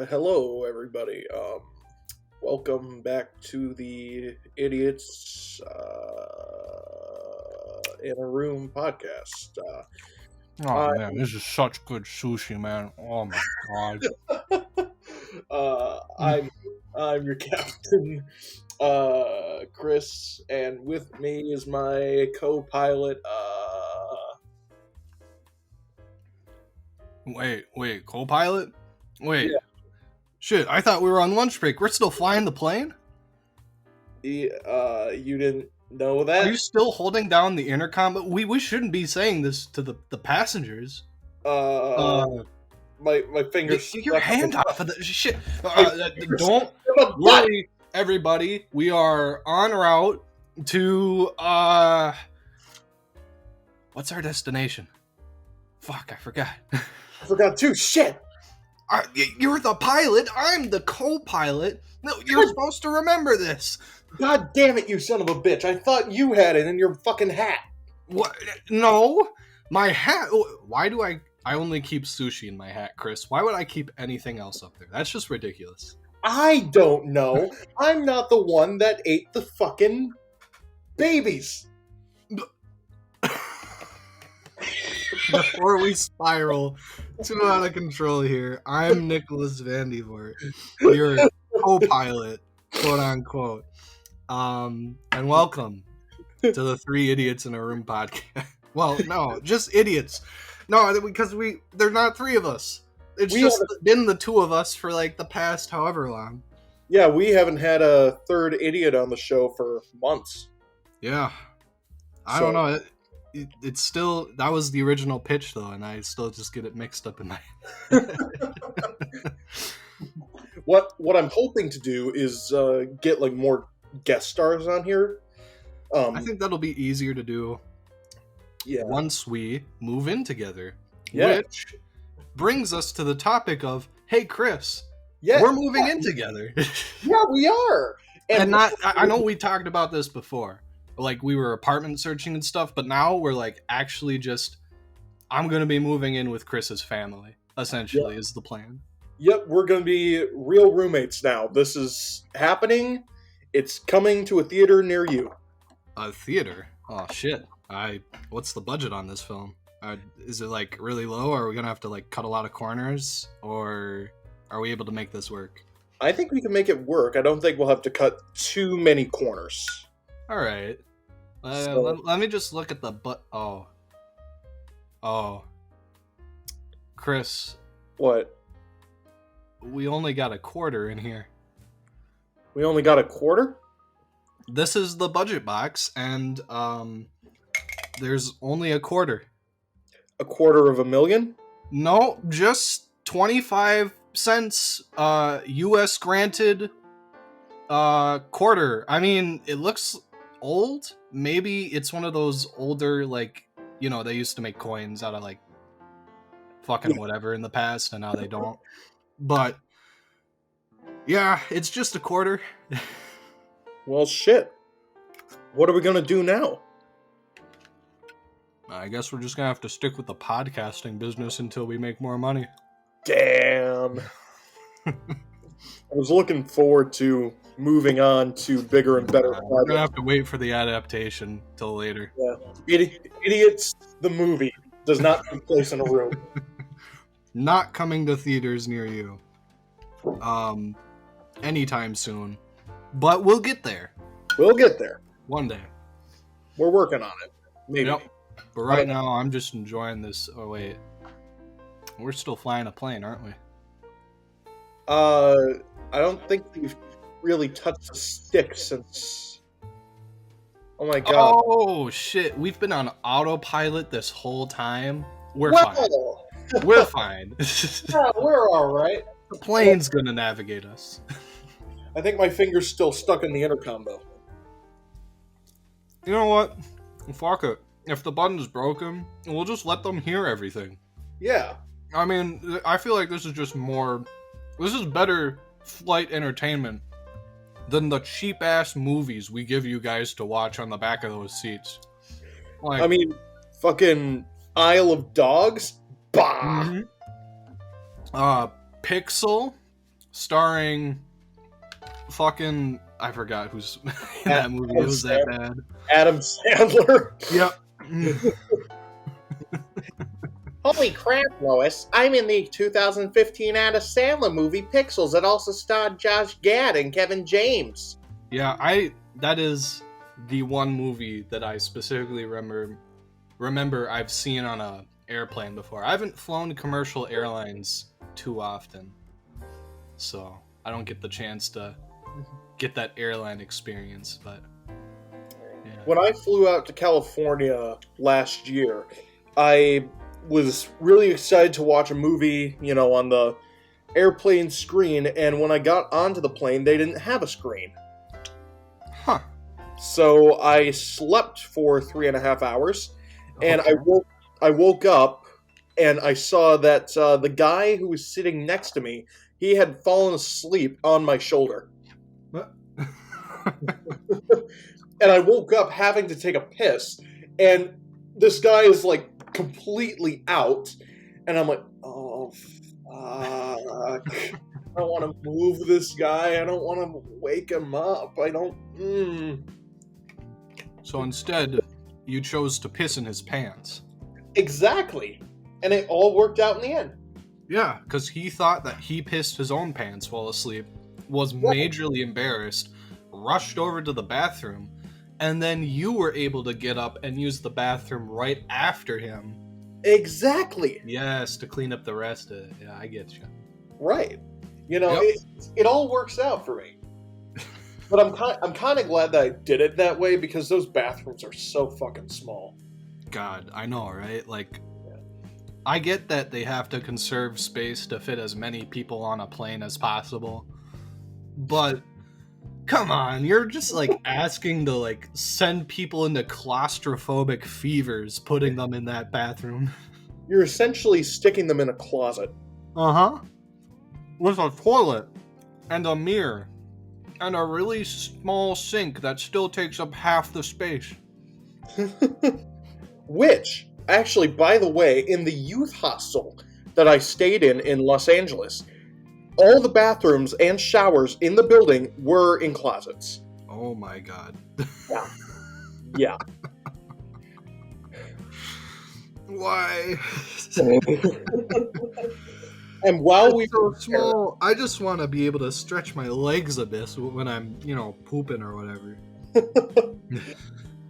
Hello, everybody. Welcome back to the Idiots in a Room podcast. Oh I, man, this is such good sushi, man. Oh my god. I'm your captain, Chris, and with me is my co-pilot. Wait, co-pilot? Wait, Yeah, shit, I thought we were on lunch break. We're still flying the plane? you didn't know Are that? you still holding down the intercom? We shouldn't be saying this to the passengers. Uh, my fingers Get your stuck in hand the off of the shit. my fingers Don't stuck in the butt. worry, everybody. We are en route to, what's our destination? Fuck, I forgot. I forgot too. Shit. You're the pilot. I'm the co-pilot. No, you're supposed to remember this. God damn it, you son of a bitch. I thought you had it in your fucking hat. What? No, my hat. Why do I only keep sushi in my hat, Chris? Why would I keep anything else up there? That's just ridiculous. I don't know. I'm not the one that ate the fucking babies. Before we spiral too out of control here, I'm Nicholas Vandevort, your co-pilot, quote unquote. And welcome to the Three Idiots in a Room podcast. Well, no, just idiots. No, because they're not three of us. It's just been the two of us for like the past however long. Yeah, we haven't had a third idiot on the show for months. Yeah. I don't know. It's still, that was the original pitch though, and I still just get it mixed up in my head. What I'm hoping to do is get like more guest stars on here. I think that'll be easier to do once we move in together. Yeah. Which brings us to the topic of, hey Chris, we're moving in together. Yeah, we are. And not, I know we talked about this before. Like we were apartment searching and stuff, but now we're like actually just, I'm going to be moving in with Chris's family, essentially, is the plan. Yep, we're going to be real roommates now. This is happening. It's coming to a theater near you. A theater? Oh, shit. What's the budget on this film? Is it like really low? Or are we going to have to like cut a lot of corners? Or are we able to make this work? I think we can make it work. I don't think we'll have to cut too many corners. All right. Let me just look at the Oh. Chris. What? We only got a quarter in here. We only got a quarter? This is the budget box, and there's only a quarter. A quarter of a million? No, just 25 cents US granted quarter. I mean, it looks old. Maybe it's one of those older, like, you know, they used to make coins out of like fucking whatever in the past, and now they don't. But yeah, it's just a quarter. Well, shit. What are we gonna do now? I guess we're just gonna have to stick with the podcasting business until we make more money. Damn. I was looking forward to moving on to bigger and better projects. We're gonna have to wait for the adaptation till later. Yeah. Idiots, the movie, does not take place in a room. Not coming to theaters near you. Anytime soon. But we'll get there. We'll get there. One day. We're working on it. Maybe. Yep. But right now, I'm just enjoying this. Oh, wait. We're still flying a plane, aren't we? I don't think we've really touched the stick since... Oh my god. Oh, shit. We've been on autopilot this whole time. We're fine. We're fine. Yeah, we're alright. The plane's gonna navigate us. I think my finger's still stuck in the intercom, though. You know what? Fuck it. If the button's broken, we'll just let them hear everything. Yeah. I mean, I feel like this is just more... This is better flight entertainment than the cheap-ass movies we give you guys to watch on the back of those seats. Like, I mean, fucking Isle of Dogs? Bah! Mm-hmm. Pixel? starring fucking, I forgot who's in that movie. It was that bad. Adam Sandler. Yep. Holy crap, Lois. I'm in the 2015 Adam Sandler movie Pixels that also starred Josh Gad and Kevin James. Yeah, that is the one movie that I specifically remember I've seen on a airplane before. I haven't flown commercial airlines too often, so I don't get the chance to get that airline experience, but yeah. When I flew out to California last year, I was really excited to watch a movie, on the airplane screen, and when I got onto the plane, they didn't have a screen. Huh. So I slept for 3.5 hours, and Okay. I woke up, and I saw that the guy who was sitting next to me, he had fallen asleep on my shoulder. What? And I woke up having to take a piss, and this guy is like completely out, and I'm like, oh fuck, I don't want to move this guy, I don't want to wake him up, I don't. So instead, you chose to piss in his pants. Exactly, and it all worked out in the end. Yeah, because he thought that he pissed his own pants while asleep, was majorly embarrassed, rushed over to the bathroom, and then you were able to get up and use the bathroom right after him. Exactly. Yes, to clean up the rest of it. Yeah, I get you. Right. Yep. It all works out for me. But I'm kind of glad that I did it that way, because those bathrooms are so fucking small. God, I know, right? Like, I get that they have to conserve space to fit as many people on a plane as possible, but come on, you're just like asking to like send people into claustrophobic fevers, putting them in that bathroom. You're essentially sticking them in a closet. Uh-huh. With a toilet and a mirror and a really small sink that still takes up half the space. Which, actually, by the way, in the youth hostel that I stayed in Los Angeles, all the bathrooms and showers in the building were in closets. Oh my god. Yeah. Why? And while we so were small, I just want to be able to stretch my legs a bit when I'm, pooping or whatever.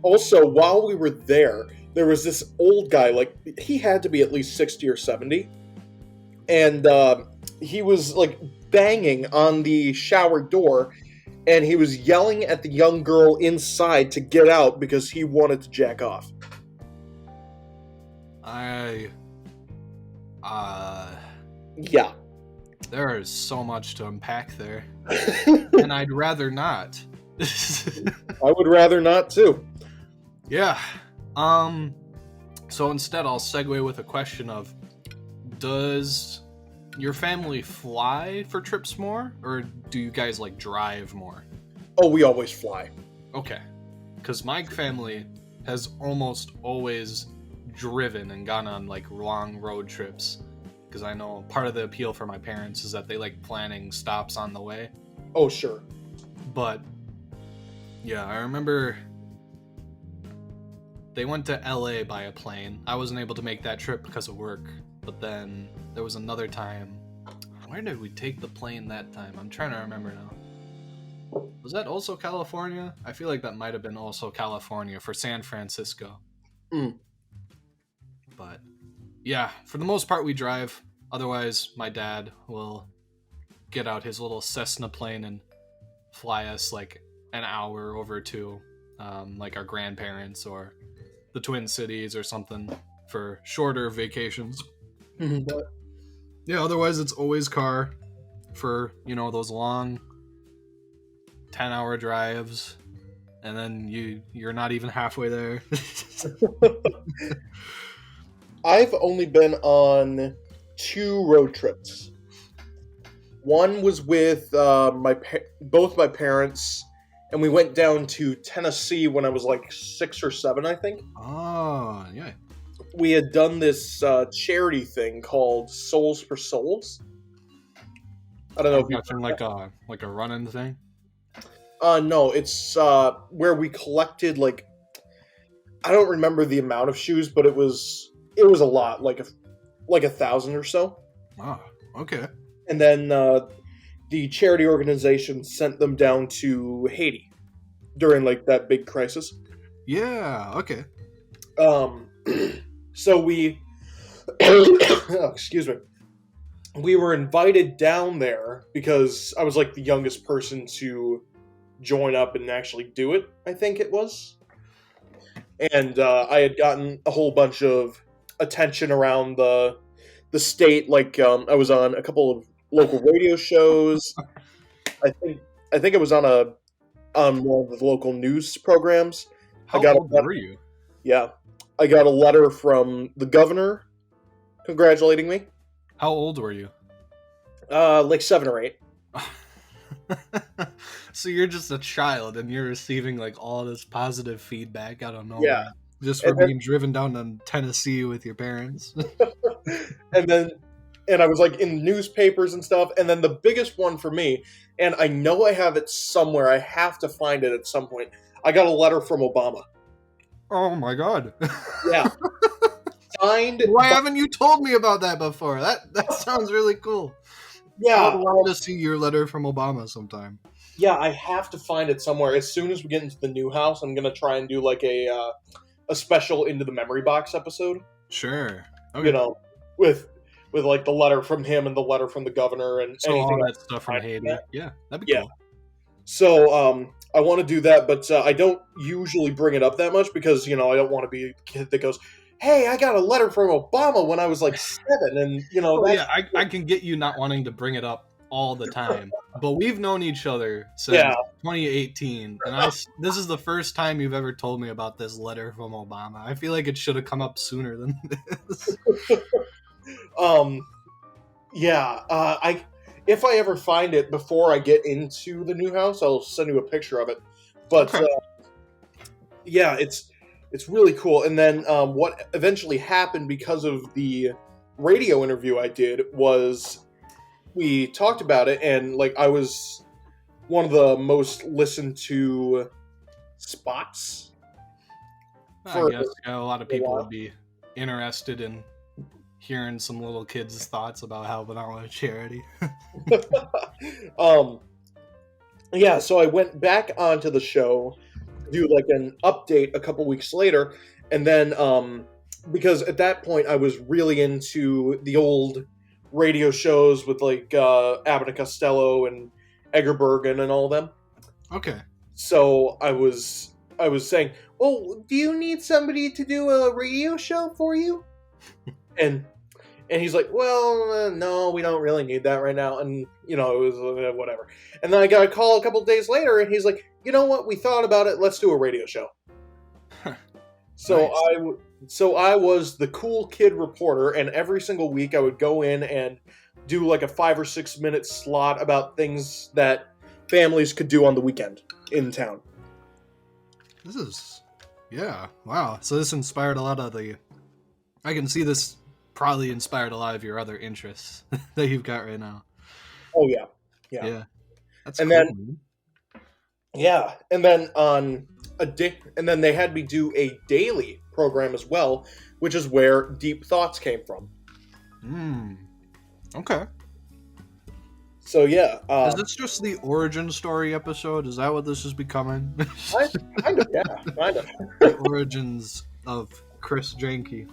Also, while we were there was this old guy, like, he had to be at least 60 or 70, and he was, like, banging on the shower door, and he was yelling at the young girl inside to get out because he wanted to jack off. Yeah. There is so much to unpack there. And I'd rather not. I would rather not, too. Yeah. So instead, I'll segue with a question of, does your family fly for trips more, or do you guys, like, drive more? Oh, we always fly. Okay. Because my family has almost always driven and gone on, like, long road trips. Because I know part of the appeal for my parents is that they like planning stops on the way. Oh, sure. But, yeah, I remember they went to LA by a plane. I wasn't able to make that trip because of work. But then there was another time. Where did we take the plane that time? I'm trying to remember now. Was that also California? I feel like that might have been also California for San Francisco. But yeah, for the most part we drive. Otherwise, my dad will get out his little Cessna plane and fly us like an hour over to like our grandparents or the Twin Cities or something for shorter vacations. But yeah, otherwise it's always car for, those long 10-hour drives, and then you're not even halfway there. I've only been on 2 road trips. One was with both my parents, and we went down to Tennessee when I was like 6 or 7, I think. Oh, yeah. We had done this charity thing called Souls for Souls. I don't know I'm if you. guessing like a run-in thing. No, it's where we collected like I don't remember the amount of shoes, but it was a lot, like 1,000 or so. Oh, okay. And then the charity organization sent them down to Haiti during like that big crisis. Yeah, okay. Um, so we, oh, excuse me, we were invited down there because I was like the youngest person to join up and actually do it. I think it was, and I had gotten a whole bunch of attention around the state. Like I was on a couple of local radio shows. I think I think it was on one of the local news programs. I How got a old letter, were you? yeah, I got a letter from the governor congratulating me. How old were you? Like 7 or 8. So you're just a child and you're receiving like all this positive feedback out of Yeah, nowhere just for and then being driven down to Tennessee with your parents. and then and I was like in newspapers and stuff. And then the biggest one for me, and I know I have it somewhere. I have to find it at some point. I got a letter from Obama. Oh my god. Yeah, signed. Why haven't you told me about that before? That sounds really cool. I Yeah, would love to see your letter from Obama sometime. yeah. I have to find it somewhere. As soon as we get into the new house, I'm gonna try and do like a special Into the Memory Box episode. Sure. You Okay. know, with like the letter from him and the letter from the governor and So anything all else. that stuff from Haiti. Yeah, that'd be Yeah. cool. So I want to do that, but I don't usually bring it up that much because I don't want to be a kid that goes, "Hey, I got a letter from Obama when I was like 7," and Oh that's yeah, I can get you not wanting to bring it up all the time, but we've known each other since yeah. 2018, and this is the first time you've ever told me about this letter from Obama. I feel like it should have come up sooner than this. um, yeah. I if I ever find it before I get into the new house, I'll send you a picture of it. But Okay. yeah, it's really cool. And then what eventually happened because of the radio interview I did was we talked about it, and like I was one of the most listened to spots I for guess a lot of a people while. would be interested in hearing some little kids' thoughts about helping out with charity. um, yeah, so I went back onto the show to do like an update a couple weeks later, and then because at that point I was really into the old radio shows with like Abbott and Costello and Eggerbergen and all them. Okay. So I was saying, "Well, do you need somebody to do a radio show for you?" And he's like, "Well, no, we don't really need that right now." And it was whatever. And then I got a call a couple days later, and he's like, "You know what? We thought about it. Let's do a radio show." So Nice. I was the cool kid reporter, and every single week I would go in and do like a 5 or 6 minute slot about things that families could do on the weekend in town. This is, yeah, wow. So this inspired a lot of I can see this probably inspired a lot of your other interests that you've got right now. Oh yeah, yeah. Yeah. That's And cool, then man. yeah, and then on a day, and then they had me do a daily program as well, which is where Deep Thoughts came from. Okay. So yeah, Is this just the origin story episode? Is that what this is becoming? kind of, yeah, kind of. The origins of Chris Janke.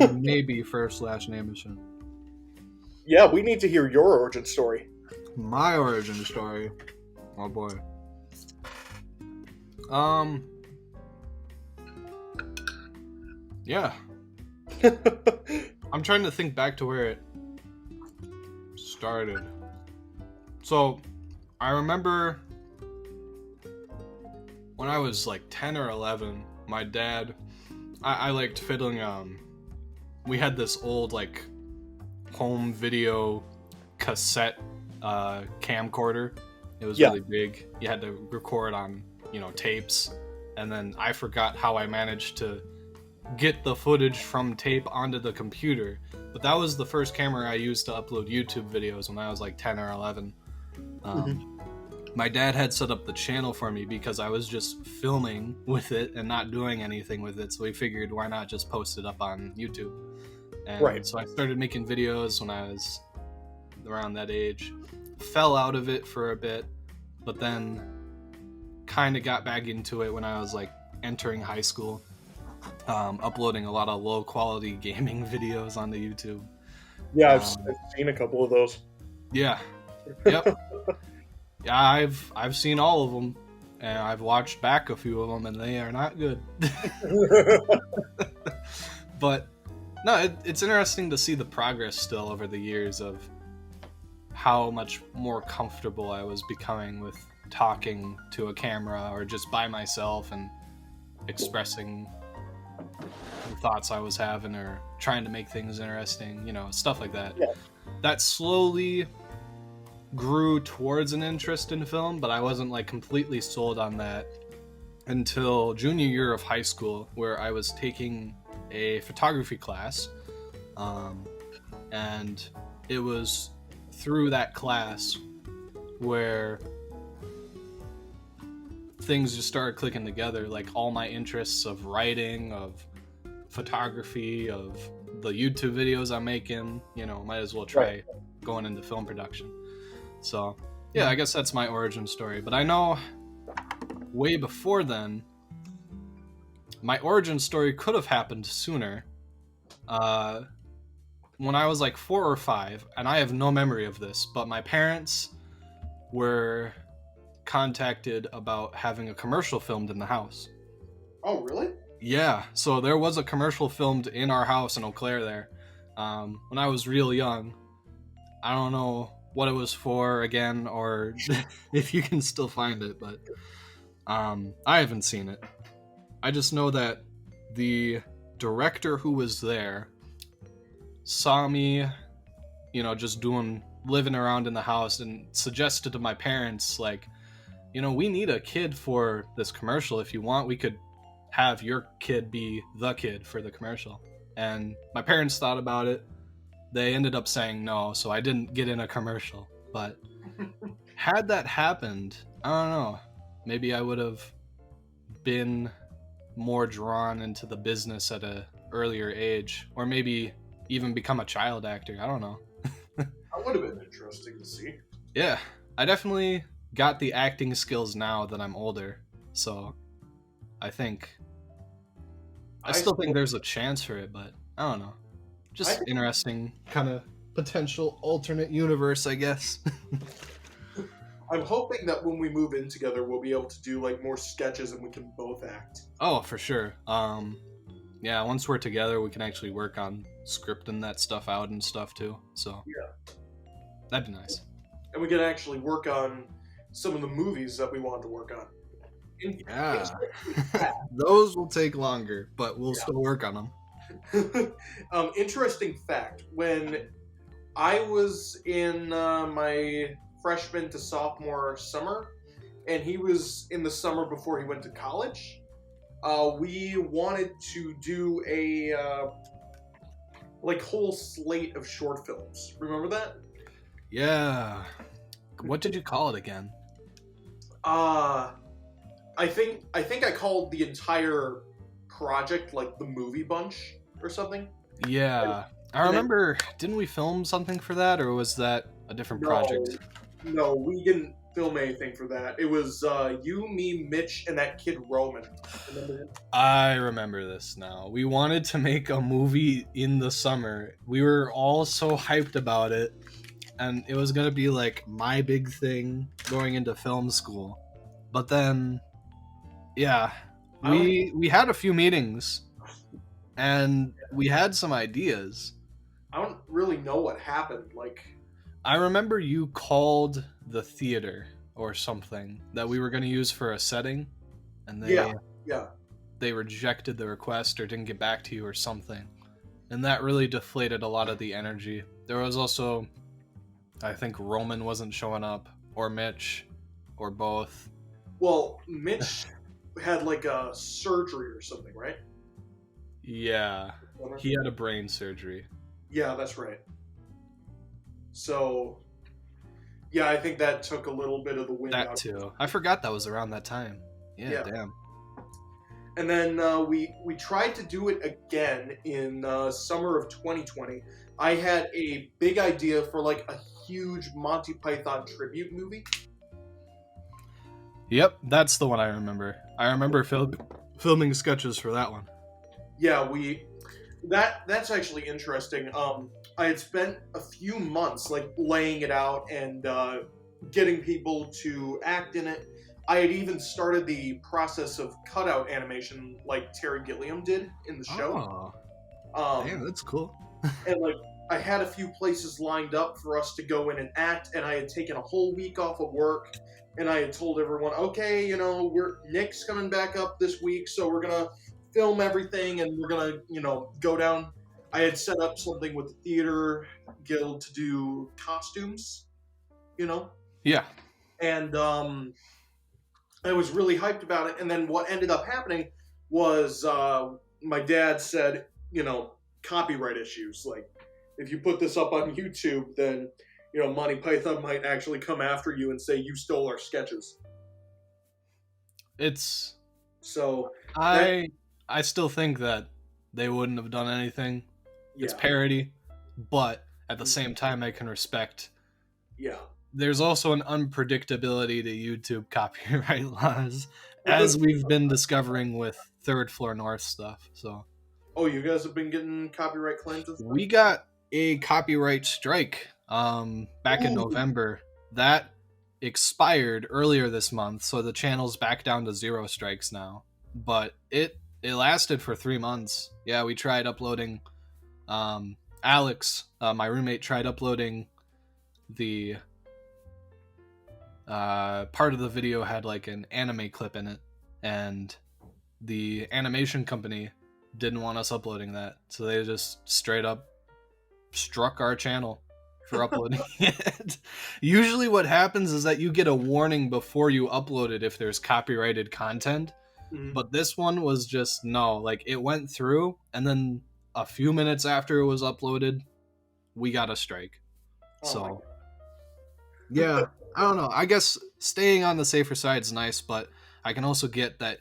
And maybe first last name is Yeah, we need to hear your origin story. my origin story. Oh boy. Yeah. I'm trying to think back to where it started. So, I remember when I was like 10 or 11, my dad, I liked fiddling, we had this old like home video cassette camcorder. It was really big. You had to record on, tapes. And then I forgot how I managed to get the footage from tape onto the computer. But that was the first camera I used to upload YouTube videos when I was like 10 or 11. My dad had set up the channel for me because I was just filming with it and not doing anything with it. So he figured, why not just post it up on YouTube? And Right. so I started making videos when I was around that age. Fell out of it for a bit, but then kind of got back into it when I was like entering high school. Uploading a lot of low quality gaming videos onto YouTube. Yeah, I've seen a couple of those. Yeah. Yep. Yeah, I've seen all of them, and I've watched back a few of them, and they are not good. But no, it's interesting to see the progress still over the years of how much more comfortable I was becoming with talking to a camera or just by myself and expressing the thoughts I was having or trying to make things interesting, stuff like that. Yeah. That slowly grew towards an interest in film, but I wasn't like completely sold on that until junior year of high school, where I was taking a photography class, and it was through that class where things just started clicking together, like all my interests of writing, of photography, of the YouTube videos I'm making, might as well try going into film production. So, yeah, I guess that's my origin story. But I know way before then, my origin story could have happened sooner. When I was like 4 or 5, and I have no memory of this, but my parents were contacted about having a commercial filmed in the house. Oh, really? Yeah, so there was a commercial filmed in our house in Eau Claire there when I was real young. I don't know what it was for again, or if you can still find it, but I haven't seen it. I just know that the director who was there saw me, just living around in the house, and suggested to my parents, like, we need a kid for this commercial. If you want, we could have your kid be the kid for the commercial. And my parents thought about it. They ended up saying no, so I didn't get in a commercial. But had that happened, I don't know, maybe I would have been more drawn into the business at a earlier age, or maybe even become a child actor. I don't know. That would have been interesting to see. Yeah, I definitely got the acting skills now that I'm older, so I still think there's a chance for it, but I don't know. Just interesting kind of potential alternate universe, I guess. I'm hoping that when we move in together, we'll be able to do like more sketches and we can both act. Oh, for sure. Yeah, once we're together, we can actually work on scripting that stuff out and stuff too. So yeah, that'd be nice. And we can actually work on some of the movies that we want to work on. Yeah, those will take longer, but we'll still work on them. Interesting fact, when I was in my freshman to sophomore summer, and he was in the summer before he went to college, we wanted to do a whole slate of short films. Remember that? Yeah. What did you call it again? I think I called the entire project like the Movie Bunch or something. Yeah. I remember, didn't we film something for that, or was that a different project? No, we didn't film anything for that. It was you, me, Mitch, and that kid Roman. Remember him? I remember this now. We wanted to make a movie in the summer. We were all so hyped about it, and it was going to be like my big thing going into film school. But then, yeah, we had a few meetings, and we had some ideas. I don't really know what happened. I remember you called the theater or something that we were going to use for a setting, and they rejected the request or didn't get back to you or something, and that really deflated a lot of the energy. There was also, I think, Roman wasn't showing up, or Mitch, or both. Well, Mitch had like a surgery or something, right? Yeah, he had a brain surgery. Yeah, that's right. So, yeah, I think that took a little bit of the wind That out. too. I forgot that was around that time. Yeah, Yeah. damn. And then we tried to do it again in summer of 2020. I had a big idea for like a huge Monty Python tribute movie. Yep, that's the one I remember. I remember filming sketches for that one. Yeah, that's actually interesting. I had spent a few months like laying it out and getting people to act in it. I had even started the process of cutout animation, like Terry Gilliam did in the show. Oh, damn, Um, that's cool. and like I had a few places lined up for us to go in and act, and I had taken a whole week off of work, and I had told everyone, okay, Nick's coming back up this week, so we're gonna film everything, and we're gonna, go down. I had set up something with the theater guild to do costumes, you know, Yeah. and I was really hyped about it. And then what ended up happening was my dad said, copyright issues. Like, if you put this up on YouTube, then Monty Python might actually come after you and say you stole our sketches. It's So I still think that they wouldn't have done anything. yeah, It's parody, but at the same time I can respect yeah. there's also an unpredictability to YouTube copyright laws, as we've been discovering with Third Floor North stuff. So, Oh, you guys have been getting copyright claims and stuff? we got a copyright strike back in November. That expired earlier this month, so the channel's back down to 0 strikes now. But it lasted for 3 months. Yeah, we tried uploading. Alex, my roommate, tried uploading the part of the video had like an anime clip in it, and the animation company didn't want us uploading that, so they just straight up struck our channel for uploading it. Usually what happens is that you get a warning before you upload it if there's copyrighted content, but this one was just no, like it went through, and then a few minutes after it was uploaded, we got a strike. So yeah, I don't know. I guess staying on the safer side is nice, but I can also get that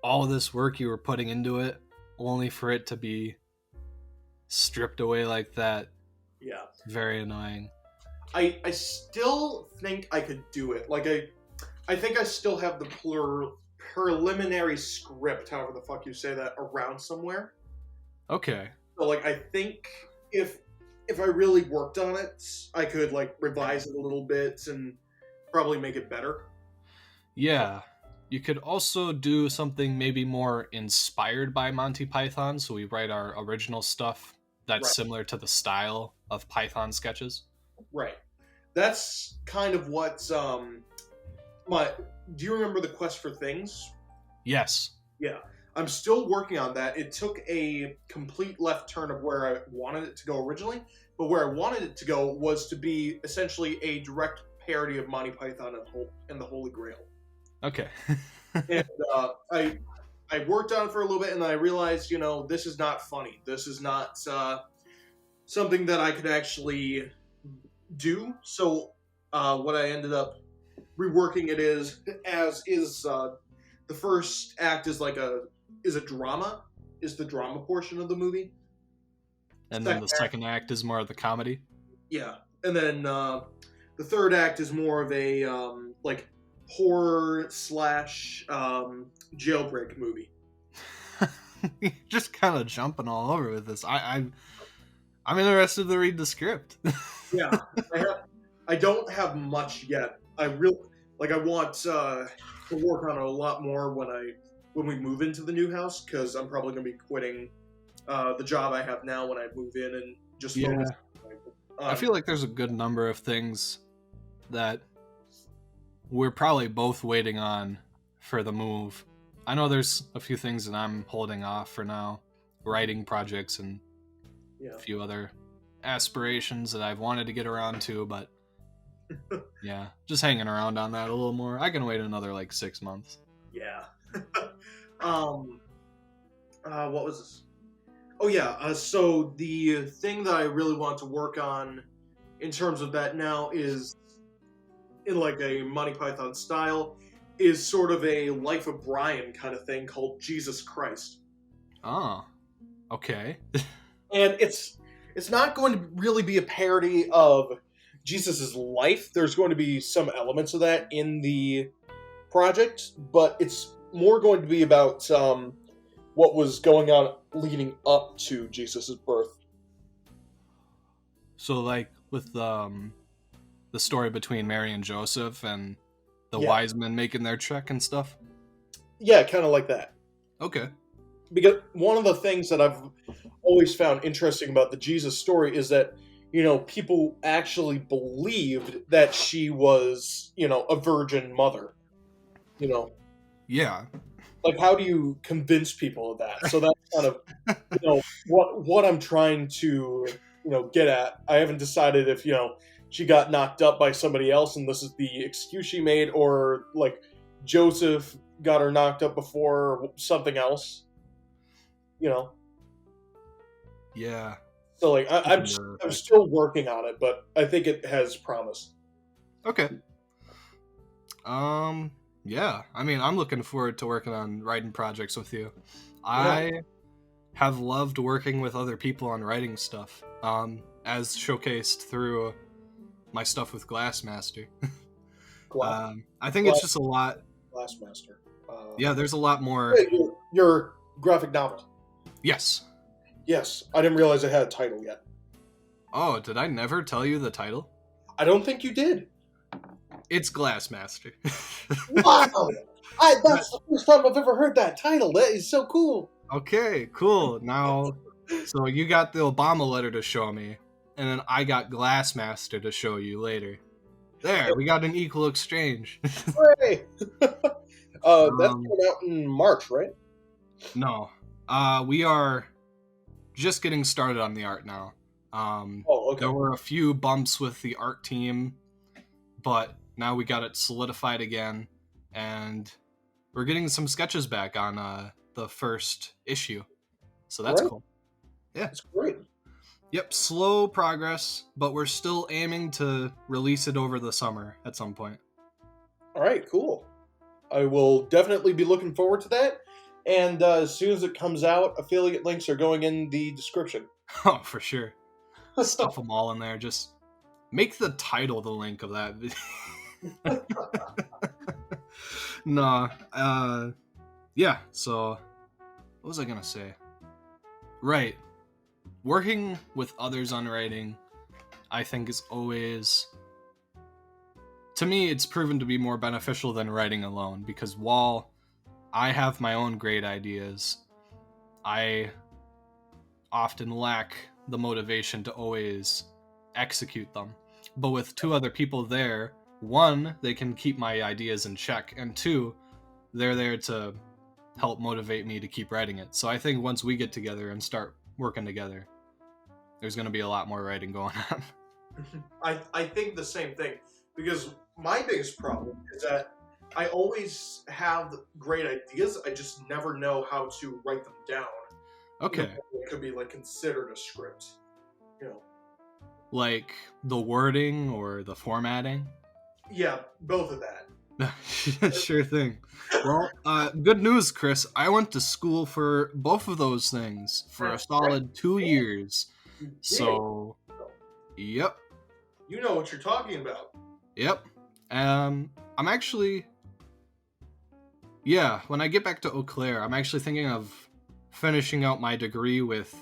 all this work you were putting into it, only for it to be stripped away like that. Yeah. Very annoying. I still think I could do it. Like, I think I still have the preliminary script, however the fuck you say that, around somewhere. Okay. So, like, I think if I really worked on it, I could, like, revise it a little bit and probably make it better. Yeah. You could also do something maybe more inspired by Monty Python, so we write our original stuff that's similar to the style of Python sketches. Right. That's kind of what do you remember the Quest for Things? Yes. Yeah. I'm still working on that. It took a complete left turn of where I wanted it to go originally, but where I wanted it to go was to be essentially a direct parody of Monty Python and the Holy Grail. Okay. And I worked on it for a little bit, and I realized, this is not funny. This is not something that I could actually do. So what I ended up reworking it is the first act is a drama, is the drama portion of the movie. And then the second act is more of the comedy. Yeah, and then the third act is more of a horror / jailbreak movie. You're just kind of jumping all over with this. I'm interested to read the script. Yeah, I don't have much yet. I want to work on it a lot more when we move into the new house, because I'm probably going to be quitting the job I have now when I move in and just focus. I feel like there's a good number of things that we're probably both waiting on for the move. I know there's a few things that I'm holding off for now, writing projects and a few other aspirations that I've wanted to get around to, but yeah, just hanging around on that a little more. I can wait another 6 months. Yeah. What was this? Oh yeah. So the thing that I really want to work on in terms of that now is in like a Monty Python style, is sort of a Life of Brian kind of thing called Jesus Christ. Oh, okay. And it's not going to really be a parody of Jesus's life. There's going to be some elements of that in the project, but it's more going to be about what was going on leading up to Jesus's birth. So, like with the story between Mary and Joseph and the Yeah, wise men making their trek and stuff. yeah, kind of like that. Okay. Because one of the things that I've always found interesting about the Jesus story is that people actually believed that she was a virgin mother. You know, Yeah. like how do you convince people of that? So that's kind of what I'm trying to get at. I haven't decided if she got knocked up by somebody else and this is the excuse she made, or like Joseph got her knocked up before, or something else. You know, Yeah. so like I'm Effect. still working on it, but I think it has promise. Okay. Um. Yeah. I mean, I'm looking forward to working on writing projects with you. Yeah, I have loved working with other people on writing stuff. As showcased through my stuff with Glassmaster. glass, I think it's glass, just a lot. Glassmaster. Yeah, there's a lot more. Hey, your graphic novel. Yes. Yes, I didn't realize it had a title yet. Oh, did I never tell you the title? I don't think you did. It's Glassmaster. Wow! That's the first time I've ever heard that title. That is so cool. Okay, cool. Now, so you got the Obama letter to show me, and then I got Glassmaster to show you later. There, we got an equal exchange. Hooray! That's um, coming out in March, right? no, we are just getting started on the art now. Oh, okay. There were a few bumps with the art team, but now we got it solidified again, and we're getting some sketches back on the first issue. So that's Great. cool. Yeah. That's great. Yep, slow progress, but we're still aiming to release it over the summer at some point. All right, cool. I will definitely be looking forward to that. And as soon as it comes out, affiliate links are going in the description. Oh, for sure. Stuff them all in there. Just make the title the link of that. Nah. Yeah, so what was I gonna say? Right. Working with others on writing, I think, is always, to me, it's proven to be more beneficial than writing alone, because while I have my own great ideas, I often lack the motivation to always execute them. But with two other people there, one, they can keep my ideas in check, and two, they're there to help motivate me to keep writing it. So I think once we get together and start working together, there's going to be a lot more writing going on. I think the same thing, because my biggest problem is that I always have great ideas. I just never know how to write them down. Okay. It could be like considered a script. Like the wording or the formatting? Yeah, both of that. Sure thing. Well, good news, Chris. I went to school for both of those things for a That's solid 2 years. You did. So, yep. You know what you're talking about. Yep. I'm actually, yeah, when I get back to Eau Claire, I'm actually thinking of finishing out my degree with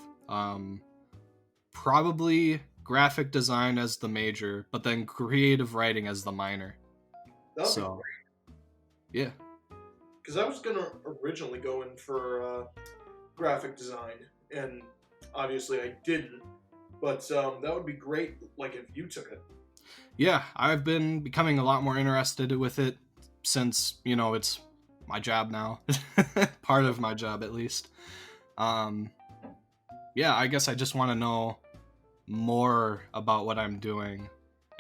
probably graphic design as the major, but then creative writing as the minor. That'd So, be great. yeah. Because I was gonna originally go in for graphic design, and obviously I didn't. But that would be great, like if you took it. Yeah, I've been becoming a lot more interested with it since, it's my job now. Part of my job, at least. Yeah, I guess I just want to know more about what I'm doing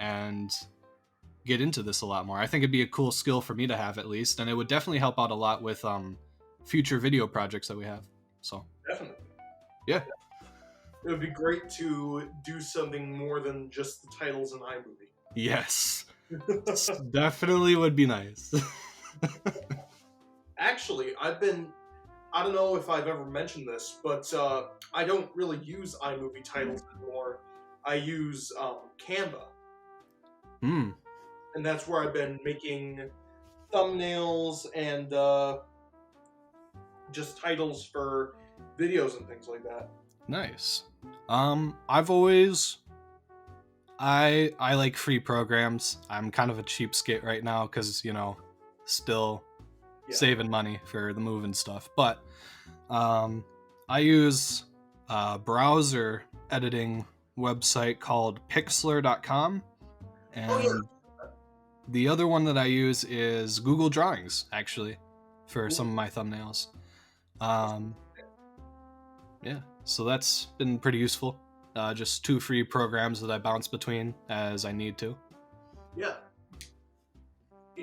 and get into this a lot more. I think it'd be a cool skill for me to have, at least, and it would definitely help out a lot with future video projects that we have. So, Definitely. yeah. It would be great to do something more than just the titles in iMovie. Yes. Definitely would be nice. Actually, I don't know if I've ever mentioned this, but I don't really use iMovie titles anymore. I use Canva, Hmm. and that's where I've been making thumbnails and just titles for videos and things like that. Nice. I've always I like free programs. I'm kind of a cheapskate right now because still Yeah. saving money for the move and stuff. But I use a browser editing website called Pixlr.com, Oh yeah. and the other one that I use is Google Drawings, actually, for some of my thumbnails. Yeah, so that's been pretty useful. Just 2 free programs that I bounce between as I need to. Yeah.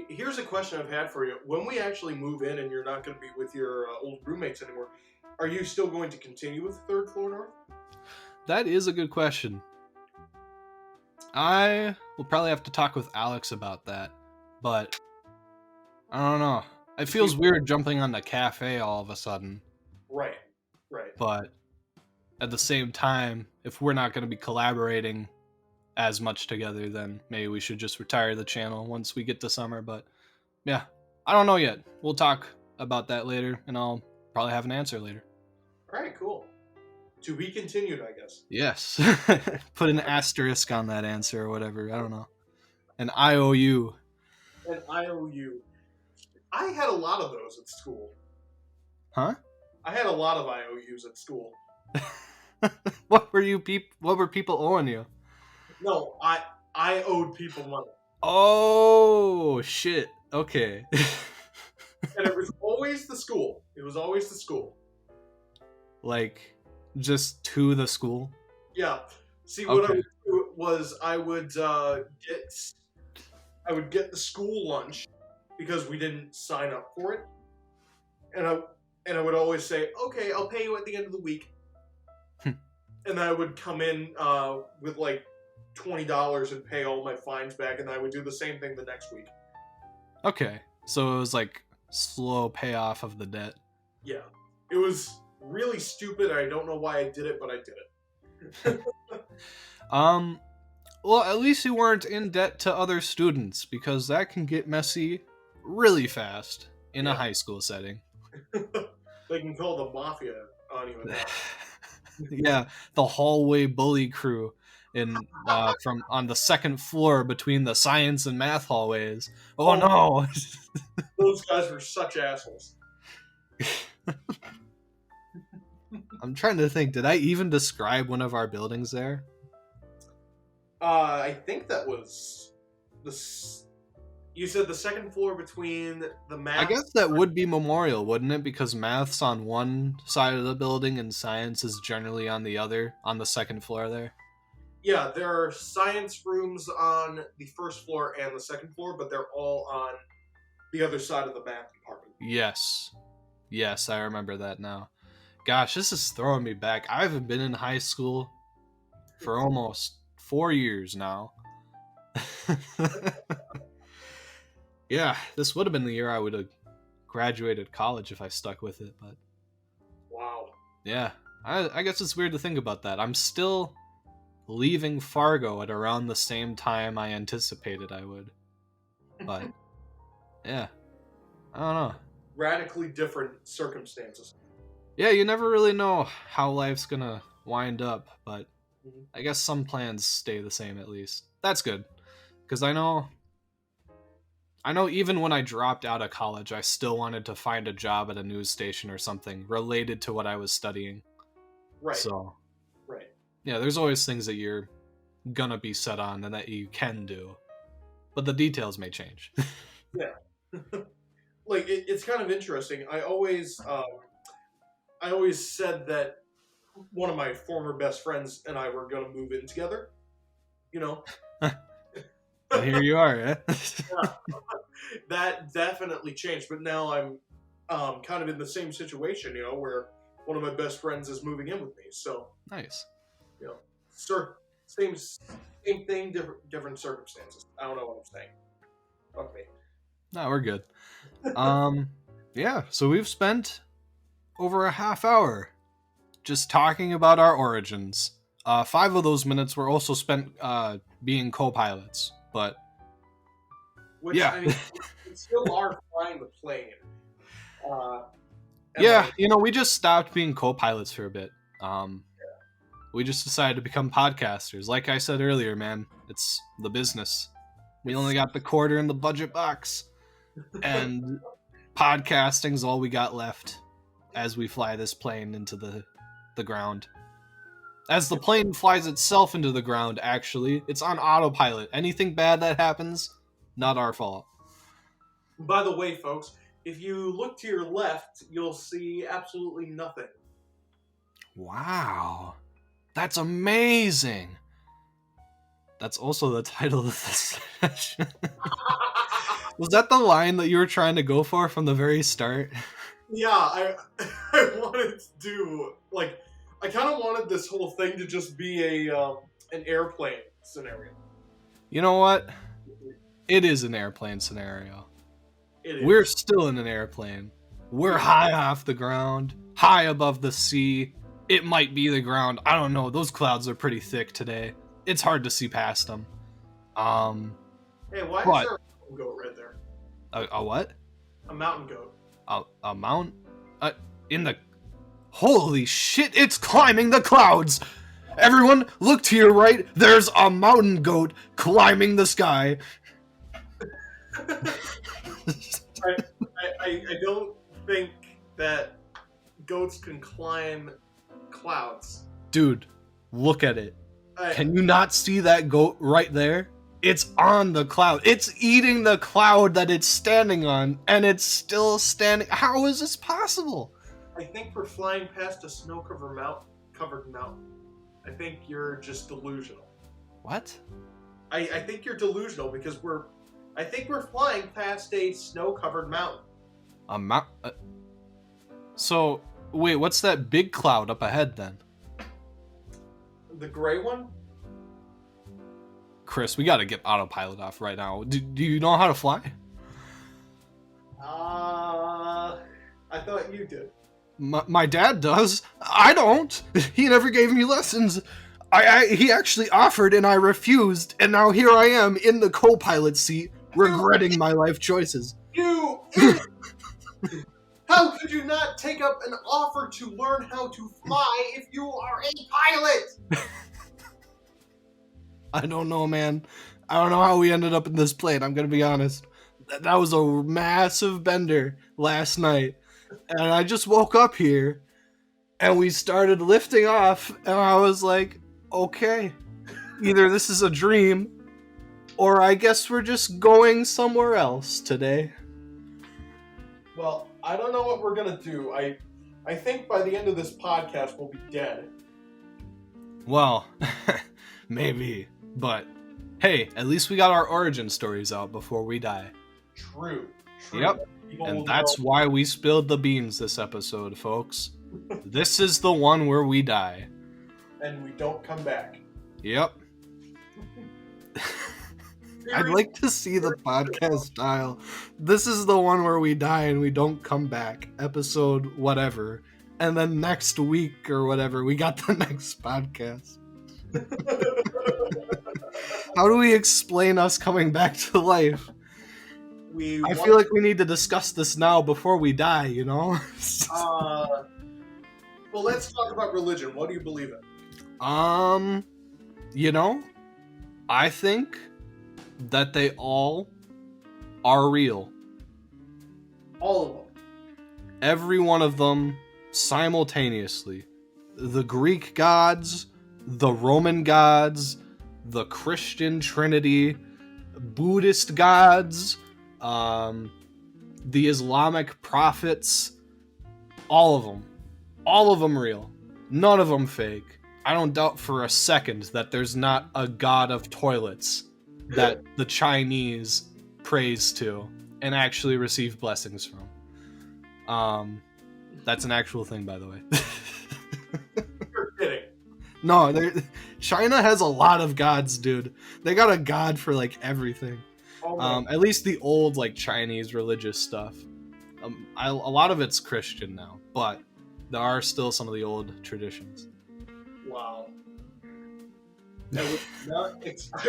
Here's a question I've had for you. When we actually move in and you're not going to be with your old roommates anymore, are you still going to continue with Third Floor North? That is a good question. I will probably have to talk with Alex about that, but I don't know. It feels weird jumping on the cafe all of a sudden. Right. Right. But at the same time, if we're not going to be collaborating as much together, then maybe we should just retire the channel once we get to summer. But yeah, I don't know yet. We'll talk about that later, and I'll probably have an answer later. All right, cool. To be continued, I guess. Yes. Put an asterisk on that answer or whatever. I don't know. An IOU. An IOU. I had a lot of those at school. Huh? I had a lot of IOUs at school. What were people owing you? No, I owed people money. Oh shit. Okay. And it was always the school. It was always the school. Like, just to the school? Yeah. See, what Okay. I would do was I would get the school lunch because we didn't sign up for it, and I would always say, okay, I'll pay you at the end of the week, and I would come in with like $20 and pay all my fines back, and I would do the same thing the next week. Okay. So it was like slow payoff of the debt. Yeah. It was really stupid. I don't know why I did it, but I did it. Well, at least you weren't in debt to other students, because that can get messy really fast in a high school setting. They can call the mafia on you. Yeah, the hallway bully crew from on the second floor between the science and math hallways. Oh no! Those guys were such assholes. I'm trying to think. Did I even describe one of our buildings there? I think that was you said the second floor between the math. I guess that would be Memorial, wouldn't it? Because math's on one side of the building and science is generally on the other, on the second floor there. Yeah, there are science rooms on the first floor and the second floor, but they're all on the other side of the math department. Yes, I remember that now. Gosh, this is throwing me back. I haven't been in high school for almost 4 years now. Yeah, this would have been the year I would have graduated college if I stuck with it, but Wow. yeah, I guess it's weird to think about that. I'm still leaving Fargo at around the same time I anticipated I would. But yeah, I don't know. Radically different circumstances. Yeah, you never really know how life's gonna wind up, but I guess some plans stay the same at least. That's good, because I know even when I dropped out of college, I still wanted to find a job at a news station or something related to what I was studying. Right. So, right. Yeah, there's always things that you're gonna be set on and that you can do, but the details may change. Yeah. Like, it's kind of interesting. I always said that one of my former best friends and I were going to move in together. You know? And here you are, eh? Yeah. That definitely changed, but now I'm kind of in the same situation, where one of my best friends is moving in with me. So nice. You know, same thing, different circumstances. I don't know what I'm saying. Fuck me. No, we're good. Yeah, so we've spent over a half hour just talking about our origins. 5 of those minutes were also spent being co-pilots, but Which, yeah. I mean, we still are flying the plane. Yeah, we just stopped being co-pilots for a bit. We just decided to become podcasters. Like I said earlier, man, it's the business. We only got the quarter in the budget box, and podcasting's all we got left as we fly this plane into the ground. As the plane flies itself into the ground, actually, it's on autopilot. Anything bad that happens, not our fault. By the way, folks, if you look to your left, you'll see absolutely nothing. Wow. That's amazing. That's also the title of this session. Was that the line that you were trying to go for from the very start? Yeah, I wanted to do, like, I kind of wanted this whole thing to just be an airplane scenario. You know what? It is an airplane scenario. It is. We're still in an airplane. We're high off the ground, high above the sea. It might be the ground. I don't know. Those clouds are pretty thick today. It's hard to see past them. Hey, why is there a mountain goat right there? A what? A mountain goat. A mount? In the... Holy shit, it's climbing the clouds! Everyone, look to your right. There's a mountain goat climbing the sky. I don't think that goats can climb clouds. Dude, look at it. Can you not see that goat right there? It's on the cloud. It's eating the cloud that it's standing on, and it's still standing. How is this possible? I think we're flying past a snow-covered mountain. I think you're just delusional. What? I think you're delusional because I think we're flying past a snow-covered mountain. A mount? So, wait, what's that big cloud up ahead then? The gray one? Chris, we gotta get autopilot off right now. Do you know how to fly? I thought you did. My dad does. I don't. He never gave me lessons. He actually offered and I refused, and now here I am in the co-pilot seat, regretting my life choices. You! How could you not take up an offer to learn how to fly if you are a pilot? I don't know, man. I don't know how we ended up in this plane, I'm gonna be honest. That was a massive bender last night. And I just woke up here, and we started lifting off, and I was like, okay, either this is a dream, or I guess we're just going somewhere else today. Well, I don't know what we're gonna do. I think by the end of this podcast we'll be dead. Well, maybe, but hey, at least we got our origin stories out before we die. True. Yep. And that's why we spilled the beans this episode, folks. This is the one where we die. And we don't come back. Yep. I'd like to see the podcast style. This is the one where we die and we don't come back. Episode whatever. And then next week or whatever, we got the next podcast. How do we explain us coming back to life? I feel like we need to discuss this now before we die, you know? Well, let's talk about religion. What do you believe in? I think that they all are real. All of them. Every one of them simultaneously. The Greek gods, the Roman gods, the Christian Trinity, Buddhist gods, the Islamic prophets, all of them real, none of them fake. I don't doubt for a second that there's not a god of toilets that the Chinese praise to and actually receive blessings from. That's an actual thing, by the way. You're kidding. No, China has a lot of gods, dude. They got a god for like everything. Oh my. At least the old like Chinese religious stuff. A lot of it's Christian now, but there are still some of the old traditions. Wow. I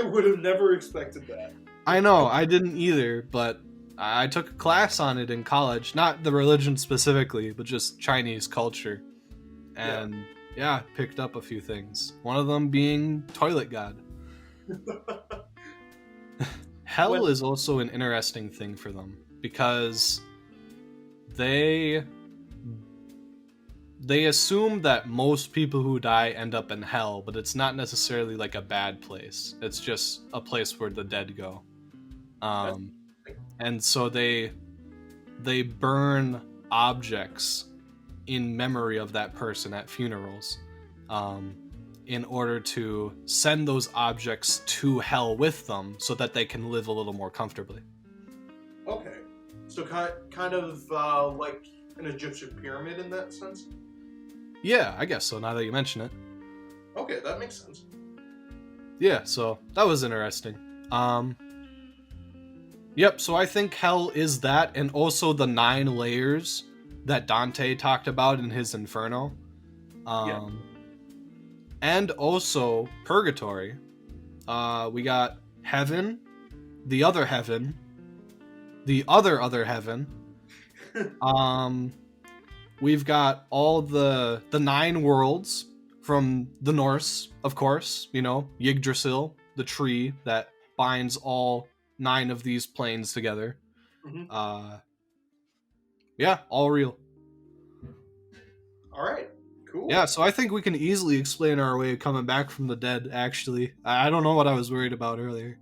would have never expected that. I know, I didn't either, but I took a class on it in college. Not the religion specifically, but just Chinese culture. And yeah, picked up a few things. One of them being toilet god. Hell is also an interesting thing for them because they assume that most people who die end up in hell, but it's not necessarily like a bad place. It's just a place where the dead go. And so they burn objects in memory of that person at funerals, in order to send those objects to hell with them so that they can live a little more comfortably. Okay. So kind of like an Egyptian pyramid in that sense? Yeah, I guess so, now that you mention it. Okay, that makes sense. Yeah, so that was interesting. Yep, so I think hell is that, and also the 9 layers that Dante talked about in his Inferno. And also purgatory. We got heaven, the other heaven, the other heaven. We've got all the 9 worlds from the Norse, of course. You know, Yggdrasil, the tree that binds all 9 of these planes together. Mm-hmm. Yeah, all real. All right, cool. Yeah, so I think we can easily explain our way of coming back from the dead, actually. I don't know what I was worried about earlier.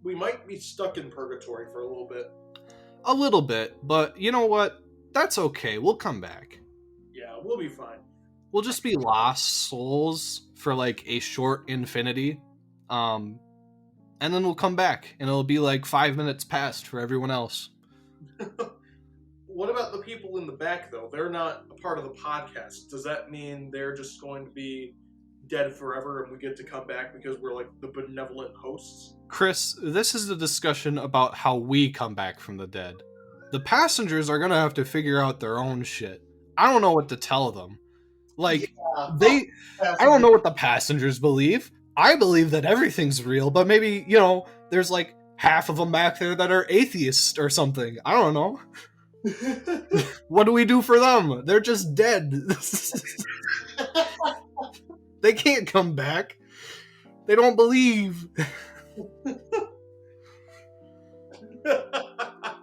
We might be stuck in purgatory for a little bit. A little bit, but you know what? That's okay. We'll come back. Yeah, we'll be fine. We'll just be lost souls for like a short infinity. And then we'll come back and it'll be like 5 minutes past for everyone else. What about the people in the back though? They're not a part of the podcast. Does that mean they're just going to be dead forever and we get to come back because we're like the benevolent hosts? Chris, this is the discussion about how we come back from the dead. The passengers are gonna have to figure out their own shit. I don't know what to tell them. Like, I don't know what the passengers believe. I believe that everything's real, but maybe, you know, there's like half of them back there that are atheists or something. I don't know. What do we do for them? They're just dead. They can't come back. They don't believe.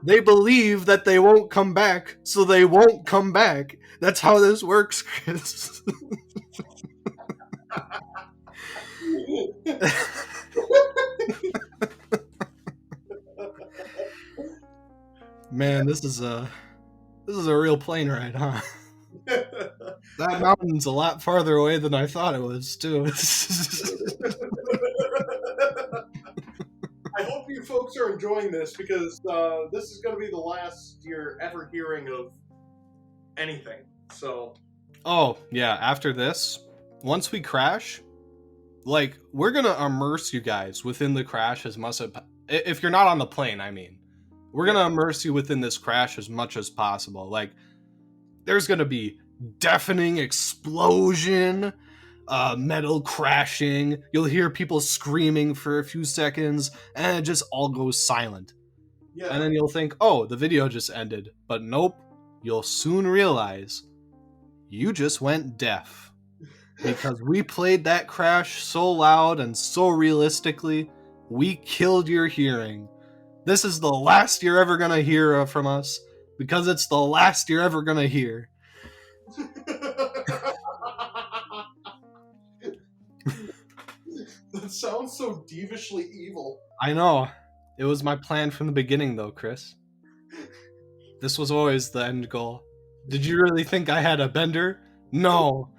They believe that they won't come back, so they won't come back. That's how this works, Chris. Man, this is a real plane ride, huh? That mountain's a lot farther away than I thought it was, too. I hope you folks are enjoying this because this is going to be the last you're ever hearing of anything. So. Oh, yeah, after this, once we crash, like, we're going to immerse you guys within the crash as much as... If you're not on the plane, I mean. We're going to immerse you within this crash as much as possible. Like, there's going to be deafening explosion, metal crashing. You'll hear people screaming for a few seconds, and it just all goes silent. Yeah. And then you'll think, oh, the video just ended. But nope, you'll soon realize you just went deaf. Because we played that crash so loud and so realistically, we killed your hearing. This is the last you're ever going to hear from us, because it's the last you're ever going to hear. That sounds so deevishly evil. I know. It was my plan from the beginning, though, Chris. This was always the end goal. Did you really think I had a bender? No.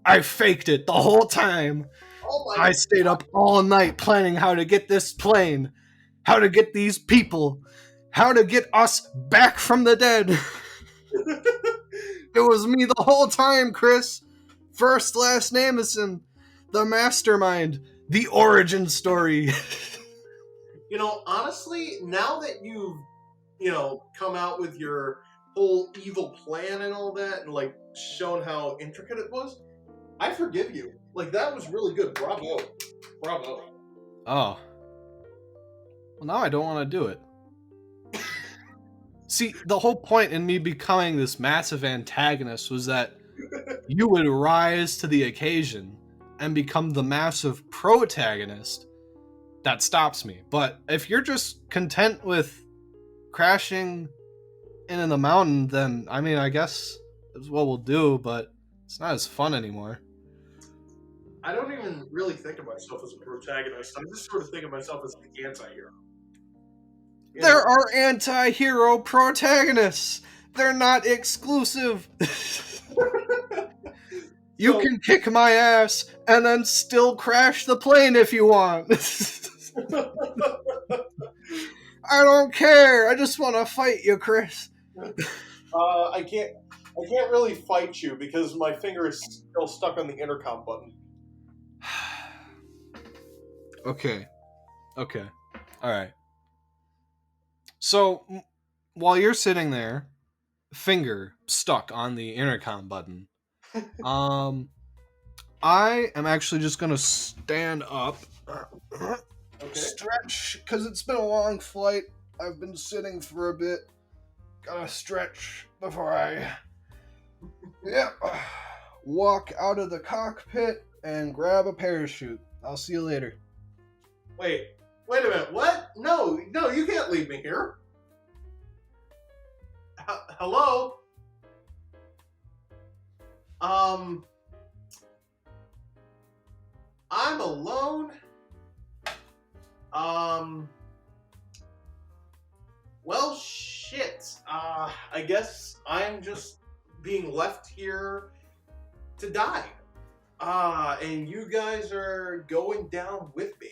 I faked it the whole time. Oh I stayed up all night planning how to get this plane, how to get these people, how to get us back from the dead. It was me the whole time, Chris. First, last name is in the mastermind, the origin story. Honestly, now that you've, come out with your whole evil plan and all that, and like shown how intricate it was, I forgive you. Like, that was really good. Bravo. Bravo. Oh. Well, now I don't want to do it. See, the whole point in me becoming this massive antagonist was that you would rise to the occasion and become the massive protagonist that stops me. But if you're just content with crashing in the mountain, then I guess it's what we'll do, but it's not as fun anymore. I don't even really think of myself as a protagonist. I just sort of think of myself as the anti-hero. There are anti-hero protagonists. They're not exclusive. You can kick my ass and then still crash the plane if you want. I don't care. I just want to fight you, Chris. I can't really fight you because my finger is still stuck on the intercom button. Okay. All right. So, while you're sitting there, finger stuck on the intercom button, I am actually just gonna stand up, stretch, because it's been a long flight. I've been sitting for a bit. Gotta stretch before I, walk out of the cockpit and grab a parachute. I'll see you later. Wait a minute. What? No, you can't leave me here. Hello? I'm alone. Well, shit. I guess I'm just being left here to die. And you guys are going down with me.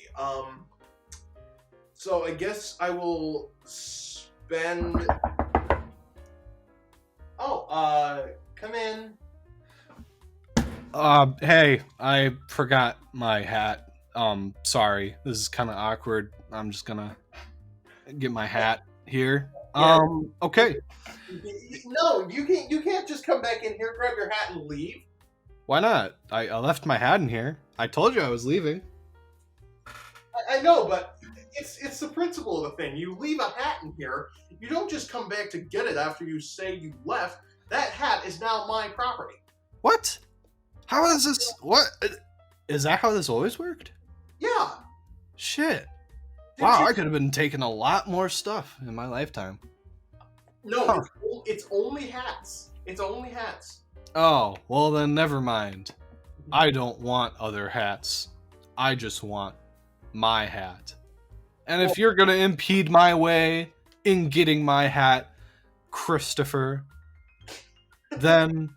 So I guess I will spend... come in. Hey, I forgot my hat. Sorry. This is kind of awkward. I'm just gonna get my hat here. Yeah. Okay. No, you can't just come back in here, grab your hat, and leave. Why not? I left my hat in here. I told you I was leaving. I know, but it's the principle of the thing. You leave a hat in here, you don't just come back to get it after you say you left. That hat is now my property. What? How is this? What? Is that how this always worked? Yeah. Shit. Wow, I could have been taking a lot more stuff in my lifetime. No, it's only hats. It's only hats. Oh, well then never mind. I don't want other hats. I just want my hat. And if you're gonna impede my way in getting my hat, Christopher, then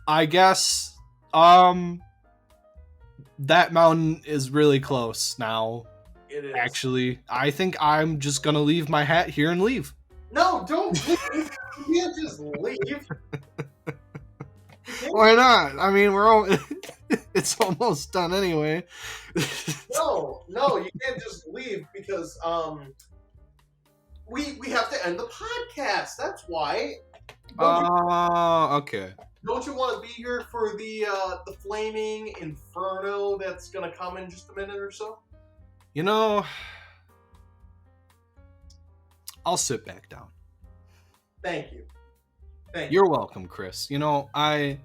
I guess that mountain is really close now. It is. Actually, I think I'm just gonna leave my hat here and leave. No, don't leave. You can't just leave. Why not? I mean, we're all it's almost done anyway. No, you can't just leave because we have to end the podcast. That's why. Okay. Don't you want to be here for the flaming inferno that's gonna come in just a minute or so? You know, I'll sit back down. Thank you. You're welcome, Chris. You know, I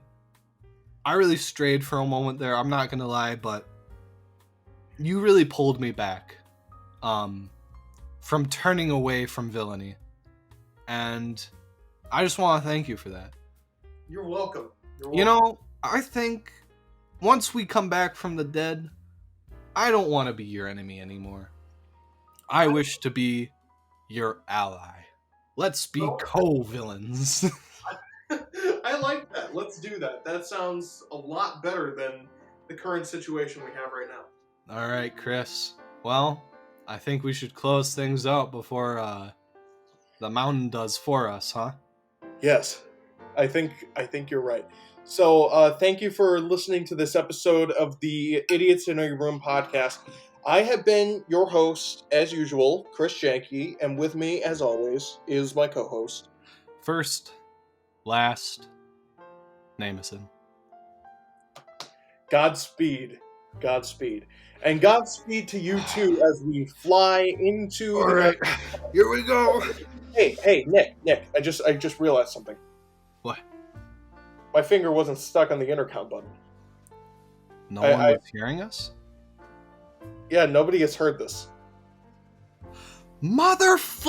really strayed for a moment there. I'm not gonna lie, but you really pulled me back from turning away from villainy, and I just want to thank you for that. You're welcome. You know, I think once we come back from the dead, I don't want to be your enemy anymore. I wish to be your ally. Let's be co-villains. I like that. Let's do that. That sounds a lot better than the current situation we have right now. All right, Chris. Well, I think we should close things out before the mountain does for us, huh? Yes. I think you're right. So thank you for listening to this episode of the Idiots in a Room podcast. I have been your host, as usual, Chris Janke, and with me, as always, is my co-host. First, last, Nameson. Godspeed. Godspeed. And Godspeed to you too as we fly into All the right, here we go. Hey, Nick, I just realized something. What? My finger wasn't stuck on the intercom button. No one was hearing us? Yeah, nobody has heard this. Motherfucker!